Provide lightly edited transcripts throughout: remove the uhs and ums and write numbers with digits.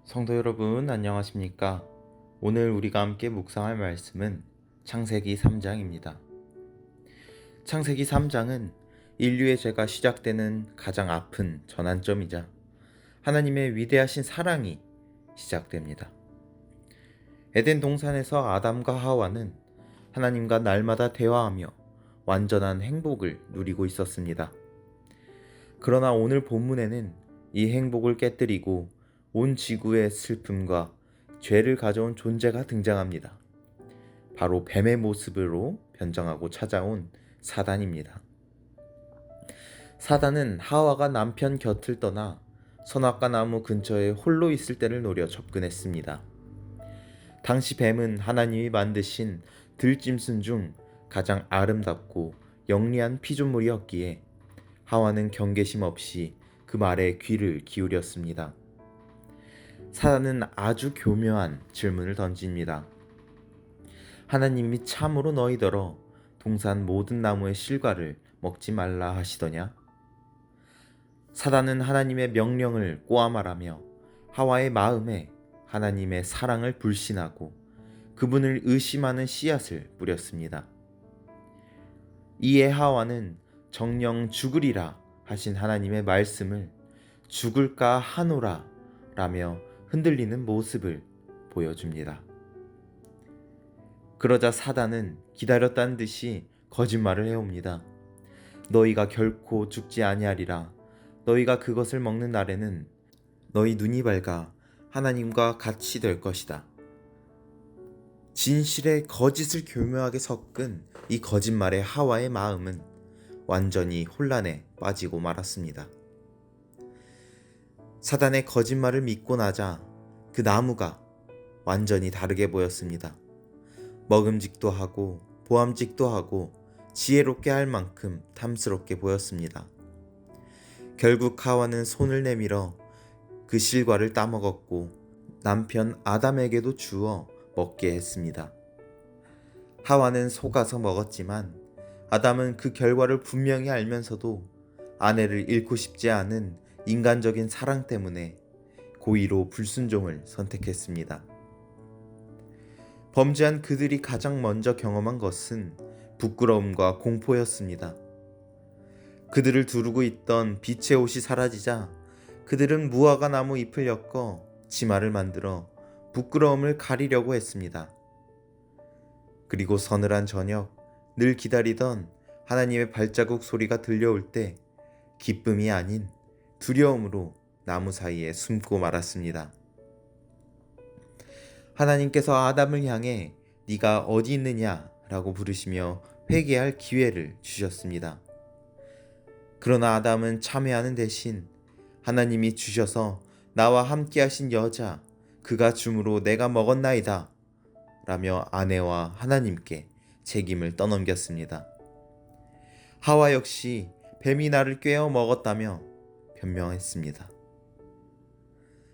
성도 여러분, 안녕하십니까? 오늘 우리가 함께 묵상할 말씀은 창세기 3장입니다. 창세기 3장은 인류의 죄가 시작되는 가장 아픈 전환점이자 하나님의 위대하신 사랑이 시작됩니다. 에덴 동산에서 아담과 하와는 하나님과 날마다 대화하며 완전한 행복을 누리고 있었습니다. 그러나 오늘 본문에는 이 행복을 깨뜨리고 온 지구의 슬픔과 죄를 가져온 존재가 등장합니다. 바로 뱀의 모습으로 변장하고 찾아온 사단입니다. 사단은 하와가 남편 곁을 떠나 선악과 나무 근처에 홀로 있을 때를 노려 접근했습니다. 당시 뱀은 하나님이 만드신 들짐승 중 가장 아름답고 영리한 피조물이었기에 하와는 경계심 없이 그 말에 귀를 기울였습니다. 사단은 아주 교묘한 질문을 던집니다. 하나님이 참으로 너희더러 동산 모든 나무의 실과를 먹지 말라 하시더냐? 사단은 하나님의 명령을 꼬아 말하며 하와의 마음에 하나님의 사랑을 불신하고 그분을 의심하는 씨앗을 뿌렸습니다. 이에 하와는 정녕 죽으리라 하신 하나님의 말씀을 죽을까 하노라 라며 흔들리는 모습을 보여줍니다. 그러자 사단은 기다렸다는 듯이 거짓말을 해옵니다. 너희가 결코 죽지 아니하리라. 너희가 그것을 먹는 날에는 너희 눈이 밝아 하나님과 같이 될 것이다. 진실에 거짓을 교묘하게 섞은 이 거짓말에 하와의 마음은 완전히 혼란에 빠지고 말았습니다. 사단의 거짓말을 믿고 나자 그 나무가 완전히 다르게 보였습니다. 먹음직도 하고 보암직도 하고 지혜롭게 할 만큼 탐스럽게 보였습니다. 결국 하와는 손을 내밀어 그 실과를 따먹었고 남편 아담에게도 주어 먹게 했습니다. 하와는 속아서 먹었지만 아담은 그 결과를 분명히 알면서도 아내를 잃고 싶지 않은 인간적인 사랑 때문에 고의로 불순종을 선택했습니다. 범죄한 그들이 가장 먼저 경험한 것은 부끄러움과 공포였습니다. 그들을 두르고 있던 빛의 옷이 사라지자 그들은 무화과 나무 잎을 엮어 치마를 만들어 부끄러움을 가리려고 했습니다. 그리고 서늘한 저녁, 늘 기다리던 하나님의 발자국 소리가 들려올 때 기쁨이 아닌 두려움으로 나무 사이에 숨고 말았습니다. 하나님께서 아담을 향해 네가 어디 있느냐 라고 부르시며 회개할 기회를 주셨습니다. 그러나 아담은 참회하는 대신 하나님이 주셔서 나와 함께 하신 여자 그가 줌으로 내가 먹었나이다 라며 아내와 하나님께 책임을 떠넘겼습니다. 하와 역시 뱀이 나를 꿰어 먹었다며 변명했습니다.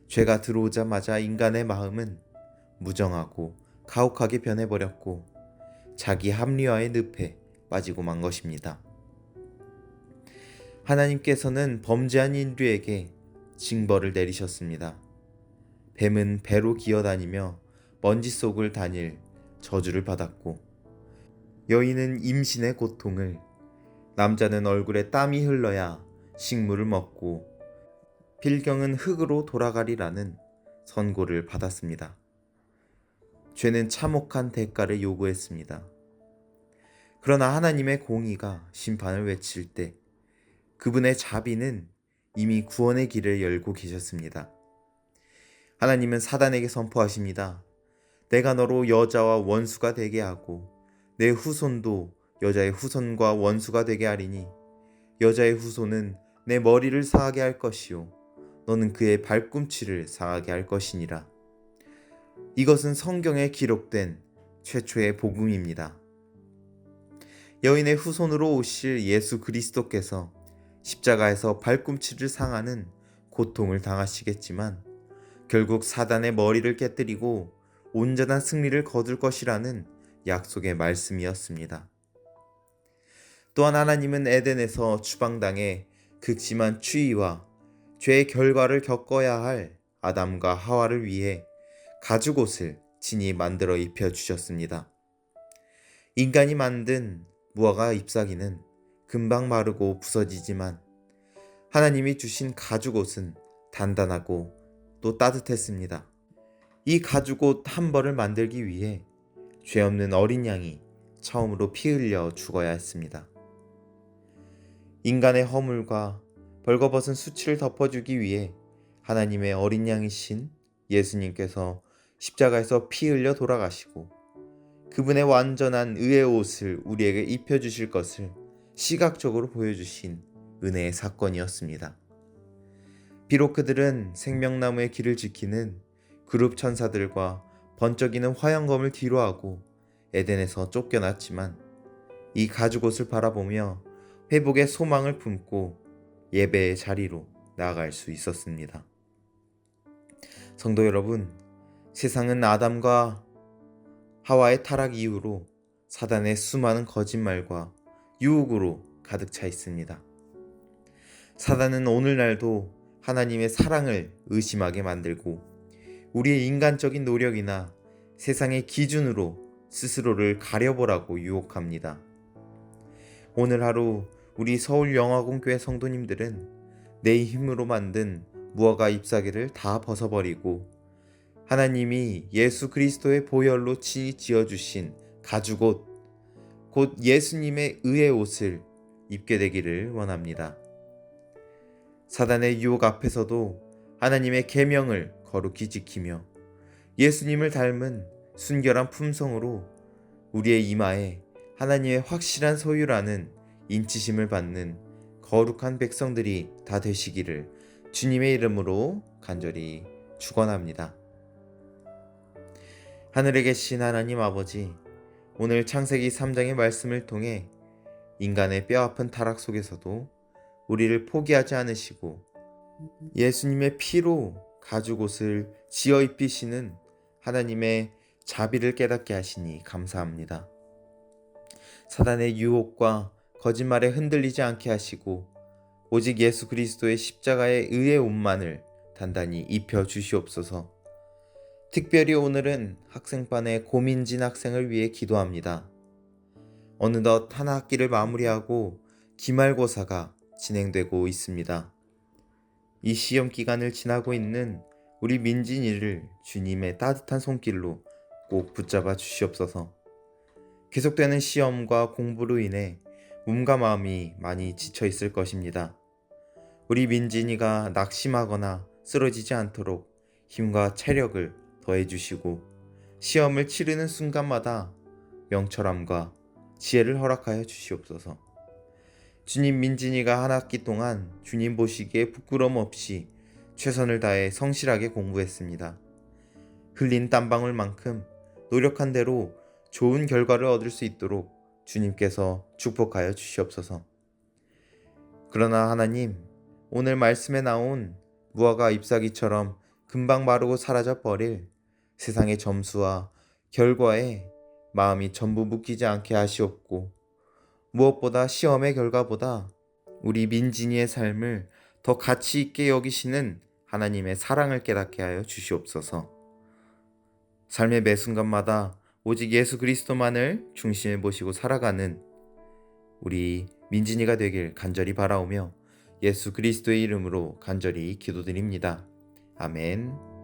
죄가 들어오자마자 인간의 마음은 무정하고 가혹하게 변해버렸고 자기 합리화의 늪에 빠지고 만 것입니다. 하나님께서는 범죄한 인류에게 징벌을 내리셨습니다. 뱀은 배로 기어다니며 먼지 속을 다닐 저주를 받았고 여인은 임신의 고통을, 남자는 얼굴에 땀이 흘러야 식물을 먹고 필경은 흙으로 돌아가리라는 선고를 받았습니다. 죄는 참혹한 대가를 요구했습니다. 그러나 하나님의 공의가 심판을 외칠 때 그분의 자비는 이미 구원의 길을 열고 계셨습니다. 하나님은 사단에게 선포하십니다. 내가 너로 여자와 원수가 되게 하고 내 후손도 여자의 후손과 원수가 되게 하리니 여자의 후손은 내 머리를 상하게 할 것이요 너는 그의 발꿈치를 상하게 할 것이니라. 이것은 성경에 기록된 최초의 복음입니다. 여인의 후손으로 오실 예수 그리스도께서 십자가에서 발꿈치를 상하는 고통을 당하시겠지만 결국 사단의 머리를 깨뜨리고 온전한 승리를 거둘 것이라는 약속의 말씀이었습니다. 또한 하나님은 에덴에서 추방당해 극심한 추위와 죄의 결과를 겪어야 할 아담과 하와를 위해 가죽옷을 친히 만들어 입혀 주셨습니다. 인간이 만든 무화과 잎사귀는 금방 마르고 부서지지만 하나님이 주신 가죽옷은 단단하고 또 따뜻했습니다. 이 가죽옷 한 벌을 만들기 위해 죄 없는 어린 양이 처음으로 피 흘려 죽어야 했습니다. 인간의 허물과 벌거벗은 수치를 덮어주기 위해 하나님의 어린 양이신 예수님께서 십자가에서 피 흘려 돌아가시고 그분의 완전한 의의 옷을 우리에게 입혀주실 것을 시각적으로 보여주신 은혜의 사건이었습니다. 비록 그들은 생명나무의 길을 지키는 그룹 천사들과 번쩍이는 화영검을 뒤로하고 에덴에서 쫓겨났지만 이 가죽옷을 바라보며 회복의 소망을 품고 예배의 자리로 나아갈 수 있었습니다. 성도 여러분, 세상은 아담과 하와의 타락 이후로 사단의 수많은 거짓말과 유혹으로 가득 차 있습니다. 사단은 오늘날도 하나님의 사랑을 의심하게 만들고 우리의 인간적인 노력이나 세상의 기준으로 스스로를 가려보라고 유혹합니다. 오늘 하루 우리 서울영화공교회 성도님들은 내 힘으로 만든 무화과 잎사귀를 다 벗어버리고 하나님이 예수 그리스도의 보혈로 지어주신 가죽옷, 곧 예수님의 의의 옷을 입게 되기를 원합니다. 사단의 유혹 앞에서도 하나님의 계명을 거룩히 지키며 예수님을 닮은 순결한 품성으로 우리의 이마에 하나님의 확실한 소유라는 인치심을 받는 거룩한 백성들이 다 되시기를 주님의 이름으로 간절히 축원합니다. 하늘에 계신 하나님 아버지, 오늘 창세기 3장의 말씀을 통해 인간의 뼈아픈 타락 속에서도 우리를 포기하지 않으시고 예수님의 피로 가죽옷을 지어 입히시는 하나님의 자비를 깨닫게 하시니 감사합니다. 사단의 유혹과 거짓말에 흔들리지 않게 하시고 오직 예수 그리스도의 십자가의 의의 옷만을 단단히 입혀 주시옵소서. 특별히 오늘은 학생반의 고민진 학생을 위해 기도합니다. 어느덧 한 학기를 마무리하고 기말고사가 진행되고 있습니다. 이 시험 기간을 지나고 있는 우리 민진이를 주님의 따뜻한 손길로 꼭 붙잡아 주시옵소서. 계속되는 시험과 공부로 인해 몸과 마음이 많이 지쳐 있을 것입니다. 우리 민진이가 낙심하거나 쓰러지지 않도록 힘과 체력을 더해 주시고 시험을 치르는 순간마다 명철함과 지혜를 허락하여 주시옵소서. 주님, 민진이가 한 학기 동안 주님 보시기에 부끄러움 없이 최선을 다해 성실하게 공부했습니다. 흘린 땀방울만큼 노력한 대로 좋은 결과를 얻을 수 있도록 주님께서 축복하여 주시옵소서. 그러나 하나님, 오늘 말씀에 나온 무화과 잎사귀처럼 금방 마르고 사라져 버릴 세상의 점수와 결과에 마음이 전부 묶이지 않게 하시옵고 무엇보다 시험의 결과보다 우리 민진이의 삶을 더 가치 있게 여기시는 하나님의 사랑을 깨닫게 하여 주시옵소서. 삶의 매 순간마다 오직 예수 그리스도만을 중심에 모시고 살아가는 우리 민진이가 되길 간절히 바라오며 예수 그리스도의 이름으로 간절히 기도드립니다. 아멘.